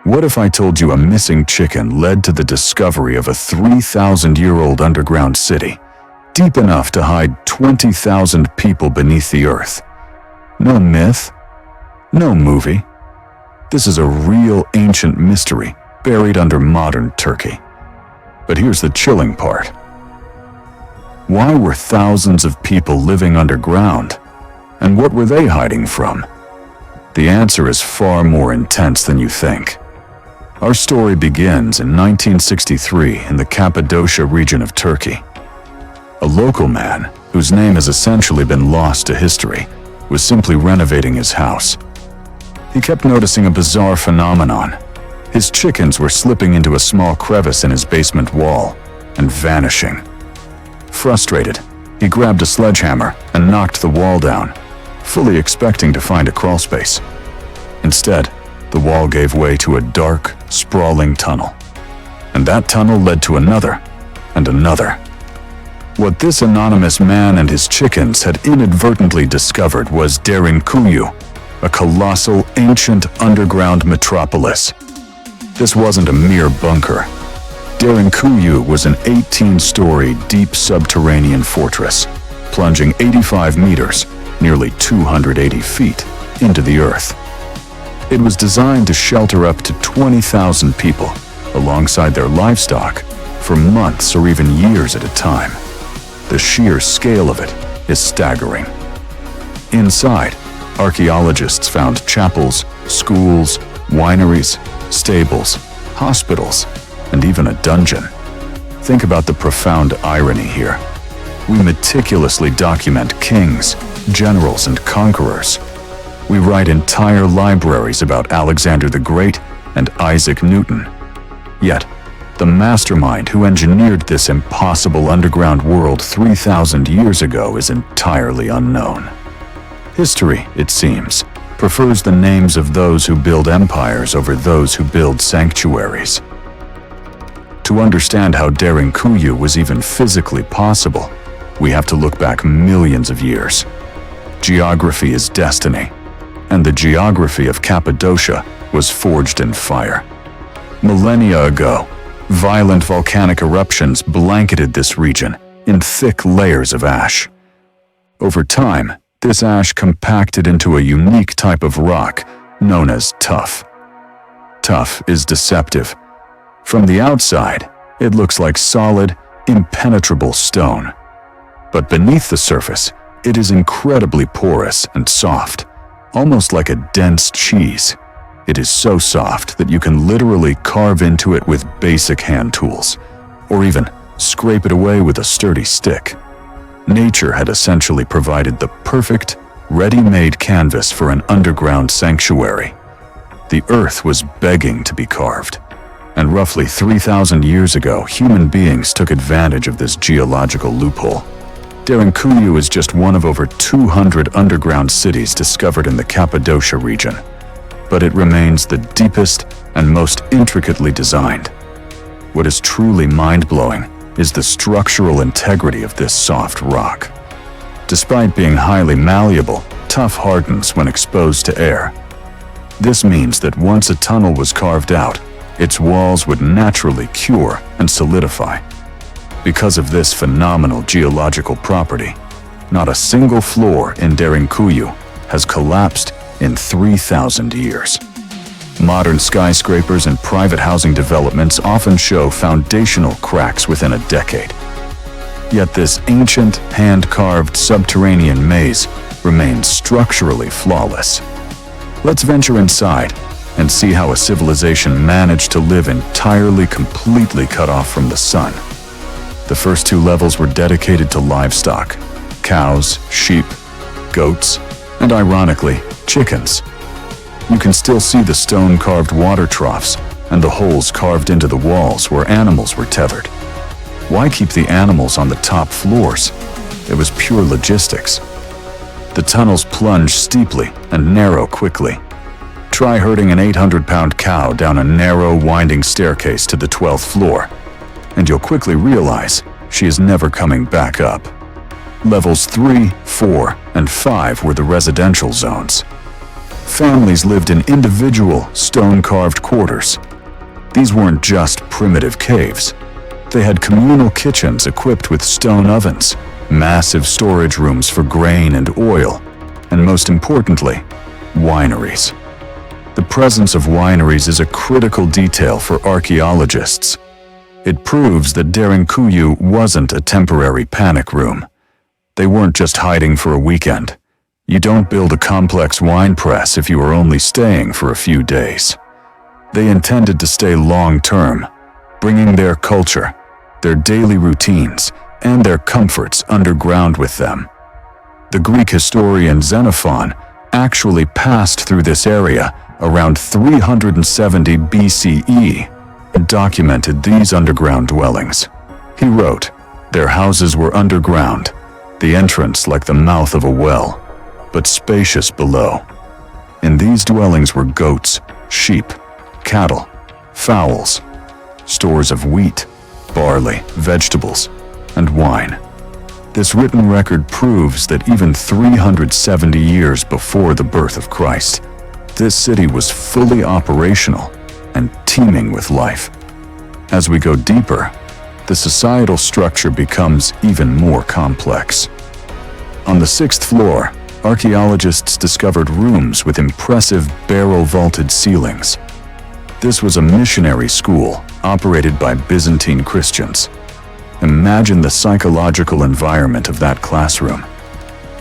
What if I told you a missing chicken led to the discovery of a 3,000-year-old underground city, deep enough to hide 20,000 people beneath the earth? No myth, no movie. This is a real ancient mystery buried under modern Turkey. But here's the chilling part. Why were thousands of people living underground? And what were they hiding from? The answer is far more intense than you think. Our story begins in 1963 in the Cappadocia region of Turkey. A local man, whose name has essentially been lost to history, was simply renovating his house. He kept noticing a bizarre phenomenon. His chickens were slipping into a small crevice in his basement wall and vanishing. Frustrated, he grabbed a sledgehammer and knocked the wall down, fully expecting to find a crawlspace. Instead, the wall gave way to a dark, sprawling tunnel. And that tunnel led to another and another. What this anonymous man and his chickens had inadvertently discovered was Derinkuyu, a colossal, ancient underground metropolis. This wasn't a mere bunker. Derinkuyu was an 18-story deep subterranean fortress, plunging 85 meters, nearly 280 feet, into the earth. It was designed to shelter up to 20,000 people, alongside their livestock, for months or even years at a time. The sheer scale of it is staggering. Inside, archaeologists found chapels, schools, wineries, stables, hospitals, and even a dungeon. Think about the profound irony here. We meticulously document kings, generals, and conquerors. We write entire libraries about Alexander the Great and Isaac Newton. Yet, the mastermind who engineered this impossible underground world 3,000 years ago is entirely unknown. History, it seems, prefers the names of those who build empires over those who build sanctuaries. To understand how Derinkuyu was even physically possible, we have to look back millions of years. Geography is destiny, and the geography of Cappadocia was forged in fire. Millennia ago, violent volcanic eruptions blanketed this region in thick layers of ash. Over time, this ash compacted into a unique type of rock known as tuff. Tuff is deceptive. From the outside, it looks like solid, impenetrable stone. But beneath the surface, it is incredibly porous and soft, almost like a dense cheese. It is so soft that you can literally carve into it with basic hand tools, or even scrape it away with a sturdy stick. Nature had essentially provided the perfect, ready-made canvas for an underground sanctuary. The earth was begging to be carved, and roughly 3,000 years ago, human beings took advantage of this geological loophole. Derinkuyu is just one of over 200 underground cities discovered in the Cappadocia region, but it remains the deepest and most intricately designed. What is truly mind-blowing is the structural integrity of this soft rock. Despite being highly malleable, tuff hardens when exposed to air. This means that once a tunnel was carved out, its walls would naturally cure and solidify. Because of this phenomenal geological property, not a single floor in Derinkuyu has collapsed in 3,000 years. Modern skyscrapers and private housing developments often show foundational cracks within a decade. Yet this ancient, hand-carved subterranean maze remains structurally flawless. Let's venture inside and see how a civilization managed to live entirely, completely cut off from the sun. The first two levels were dedicated to livestock: cows, sheep, goats, and ironically, chickens. You can still see the stone-carved water troughs and the holes carved into the walls where animals were tethered. Why keep the animals on the top floors? It was pure logistics. The tunnels plunge steeply and narrow quickly. Try herding an 800-pound cow down a narrow, winding staircase to the 12th floor, and you'll quickly realize she is never coming back up. Levels 3, 4, and 5 were the residential zones. families lived in individual, stone-carved quarters. These weren't just primitive caves. They had communal kitchens equipped with stone ovens, massive storage rooms for grain and oil, and most importantly, wineries. The presence of wineries is a critical detail for archaeologists. It proves that Derinkuyu wasn't a temporary panic room. They weren't just hiding for a weekend. You don't build a complex wine press if you are only staying for a few days. They intended to stay long-term, bringing their culture, their daily routines, and their comforts underground with them. The Greek historian Xenophon actually passed through this area around 370 BCE and documented these underground dwellings. He wrote, "Their houses were underground, the entrance like the mouth of a well, but spacious below. In these dwellings were goats, sheep, cattle, fowls, stores of wheat, barley, vegetables, and wine." This written record proves that even 370 years before the birth of Christ, this city was fully operational and teeming with life. As we go deeper, the societal structure becomes even more complex. On the 6th floor, archaeologists discovered rooms with impressive barrel-vaulted ceilings. This was a missionary school operated by Byzantine Christians. Imagine the psychological environment of that classroom.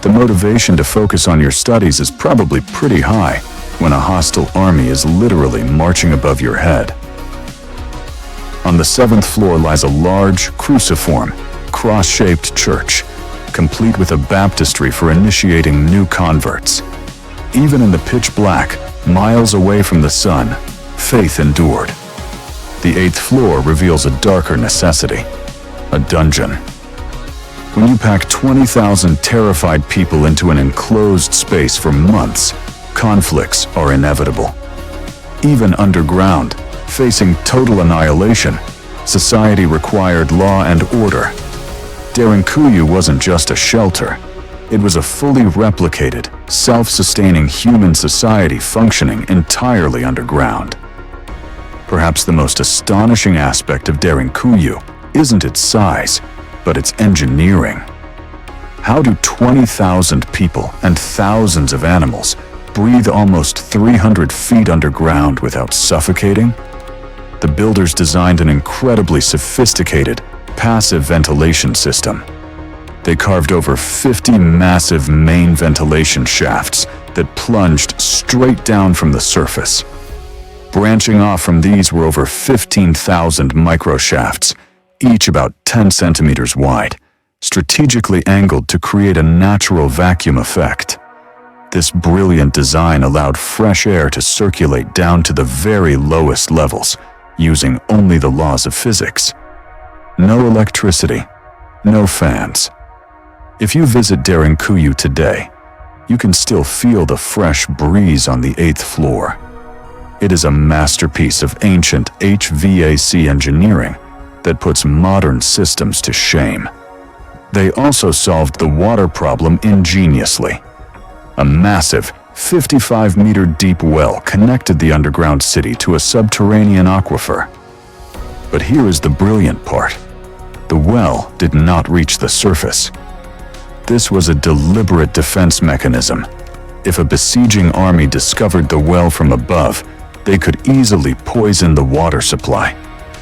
The motivation to focus on your studies is probably pretty high when a hostile army is literally marching above your head. On the 7th floor lies a large, cruciform, cross-shaped church, complete with a baptistry for initiating new converts. Even in the pitch black, miles away from the sun, faith endured. The 8th floor reveals a darker necessity, a dungeon. When you pack 20,000 terrified people into an enclosed space for months, conflicts are inevitable. Even underground, facing total annihilation, society required law and order. Derinkuyu wasn't just a shelter. It was a fully replicated, self-sustaining human society functioning entirely underground. Perhaps the most astonishing aspect of Derinkuyu isn't its size, but its engineering. How do 20,000 people and thousands of animals breathe almost 300 feet underground without suffocating? The builders designed an incredibly sophisticated, passive ventilation system. They carved over 50 massive main ventilation shafts that plunged straight down from the surface. Branching off from these were over 15,000 micro shafts, each about 10 centimeters wide, strategically angled to create a natural vacuum effect. This brilliant design allowed fresh air to circulate down to the very lowest levels, using only the laws of physics. No electricity, no fans. If you visit Derinkuyu today, you can still feel the fresh breeze on the 8th floor. It is a masterpiece of ancient HVAC engineering that puts modern systems to shame. They also solved the water problem ingeniously. A massive 55-meter deep well connected the underground city to a subterranean aquifer. But here is the brilliant part. The well did not reach the surface. This was a deliberate defense mechanism. If a besieging army discovered the well from above, they could easily poison the water supply,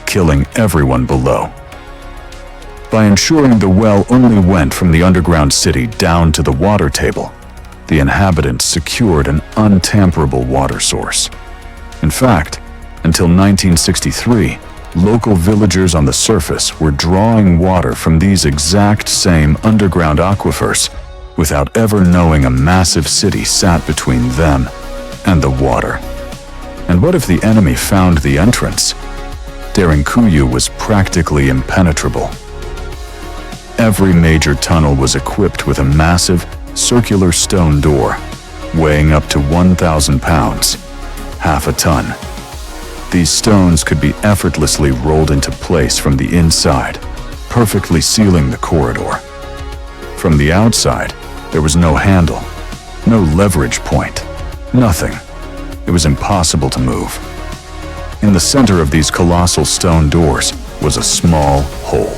killing everyone below. By ensuring the well only went from the underground city down to the water table, the inhabitants secured an untamperable water source. In fact, until 1963, local villagers on the surface were drawing water from these exact same underground aquifers without ever knowing a massive city sat between them and the water. And what if the enemy found the entrance? Derinkuyu was practically impenetrable. Every major tunnel was equipped with a massive, circular stone door, weighing up to 1,000 pounds, half a ton. These stones could be effortlessly rolled into place from the inside, perfectly sealing the corridor. From the outside, there was no handle, no leverage point. Nothing. It was impossible to move. In the center of these colossal stone doors was a small hole.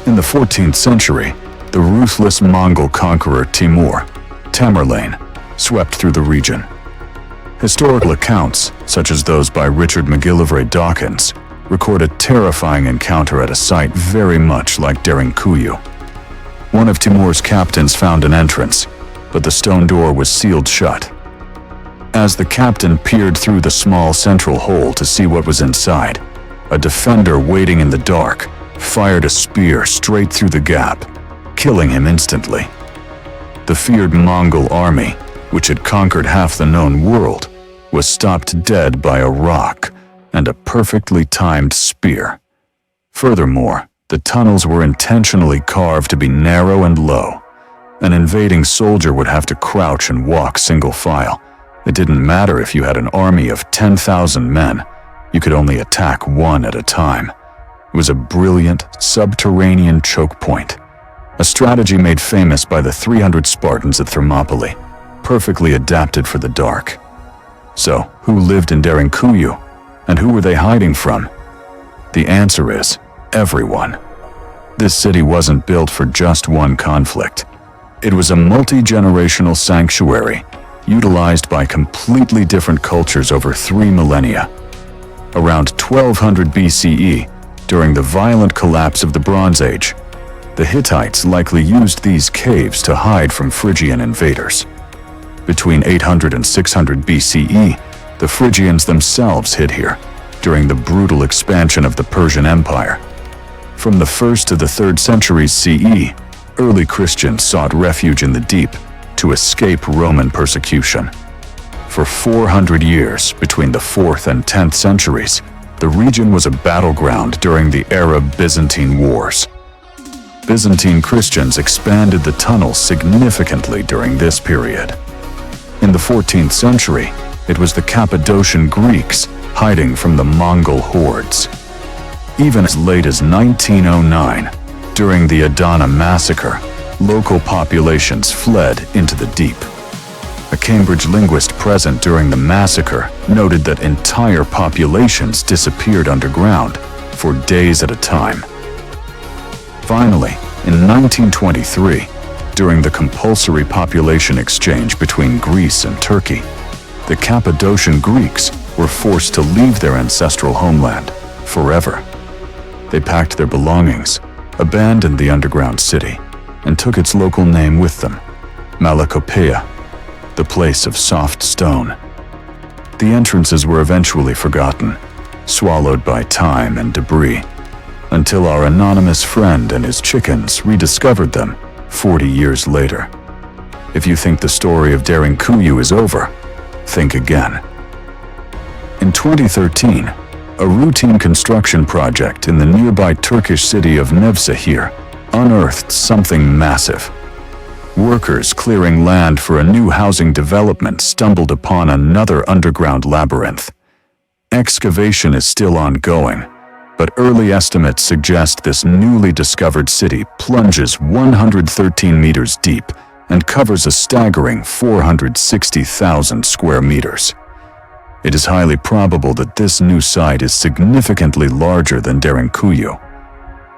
In the 14th century, the ruthless Mongol conqueror Timur, Tamerlane, swept through the region. Historical accounts, such as those by Richard McGillivray Dawkins, record a terrifying encounter at a site very much like Derinkuyu. One of Timur's captains found an entrance, but the stone door was sealed shut. As the captain peered through the small central hole to see what was inside, a defender waiting in the dark fired a spear straight through the gap, killing him instantly. The feared Mongol army, which had conquered half the known world, was stopped dead by a rock and a perfectly timed spear. Furthermore, the tunnels were intentionally carved to be narrow and low. An invading soldier would have to crouch and walk single file. It didn't matter if you had an army of 10,000 men. You could only attack one at a time. It was a brilliant, subterranean choke point. A strategy made famous by the 300 Spartans at Thermopylae, perfectly adapted for the dark. So, who lived in Derinkuyu? And who were they hiding from? The answer is everyone. This city wasn't built for just one conflict. It was a multi-generational sanctuary, utilized by completely different cultures over 3 millennia. Around 1200 BCE, during the violent collapse of the Bronze Age, the Hittites likely used these caves to hide from Phrygian invaders. Between 800 and 600 BCE, the Phrygians themselves hid here, during the brutal expansion of the Persian Empire. From the 1st to the 3rd centuries CE, early Christians sought refuge in the deep to escape Roman persecution. For 400 years, between the 4th and 10th centuries, the region was a battleground during the Arab-Byzantine Wars. Byzantine Christians expanded the tunnels significantly during this period. In the 14th century, it was the Cappadocian Greeks hiding from the Mongol hordes. Even as late as 1909, during the Adana massacre, local populations fled into the deep. A Cambridge linguist present during the massacre noted that entire populations disappeared underground for days at a time. Finally, in 1923, during the compulsory population exchange between Greece and Turkey, the Cappadocian Greeks were forced to leave their ancestral homeland forever. They packed their belongings, abandoned the underground city, and took its local name with them, Malakopea, the place of soft stone. The entrances were eventually forgotten, swallowed by time and debris, until our anonymous friend and his chickens rediscovered them 40 years later. If you think the story of Derinkuyu is over, think again. In 2013, a routine construction project in the nearby Turkish city of Nevşehir unearthed something massive. Workers clearing land for a new housing development stumbled upon another underground labyrinth. Excavation is still ongoing, but early estimates suggest this newly discovered city plunges 113 meters deep and covers a staggering 460,000 square meters. It is highly probable that this new site is significantly larger than Derinkuyu.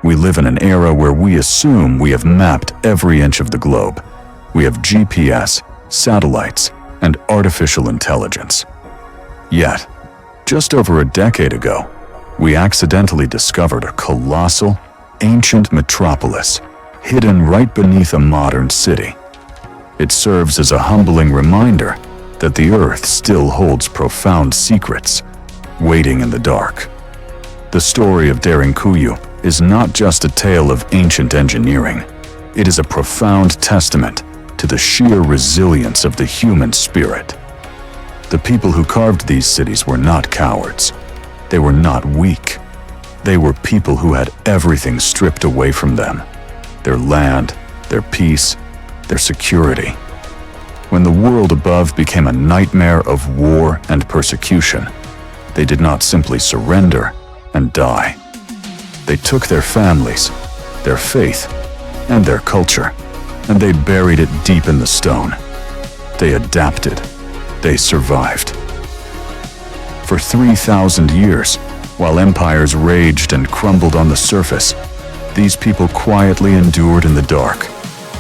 We live in an era where we assume we have mapped every inch of the globe. We have GPS, satellites, and artificial intelligence. Yet, just over a decade ago, we accidentally discovered a colossal, ancient metropolis hidden right beneath a modern city. It serves as a humbling reminder that the Earth still holds profound secrets, waiting in the dark. The story of Derinkuyu is not just a tale of ancient engineering. It is a profound testament to the sheer resilience of the human spirit. The people who carved these cities were not cowards. They were not weak. They were people who had everything stripped away from them: their land, their peace, their security. When the world above became a nightmare of war and persecution, they did not simply surrender and die. They took their families, their faith, and their culture, and they buried it deep in the stone. They adapted, they survived. For 3,000 years, while empires raged and crumbled on the surface, these people quietly endured in the dark,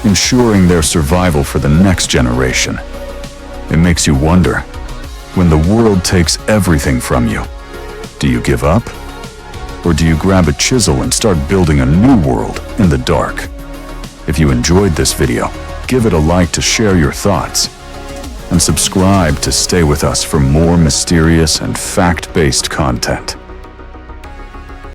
ensuring their survival for the next generation. It makes you wonder, when the world takes everything from you, do you give up? Or do you grab a chisel and start building a new world in the dark? If you enjoyed this video, give it a like to share your thoughts, and subscribe to stay with us for more mysterious and fact-based content.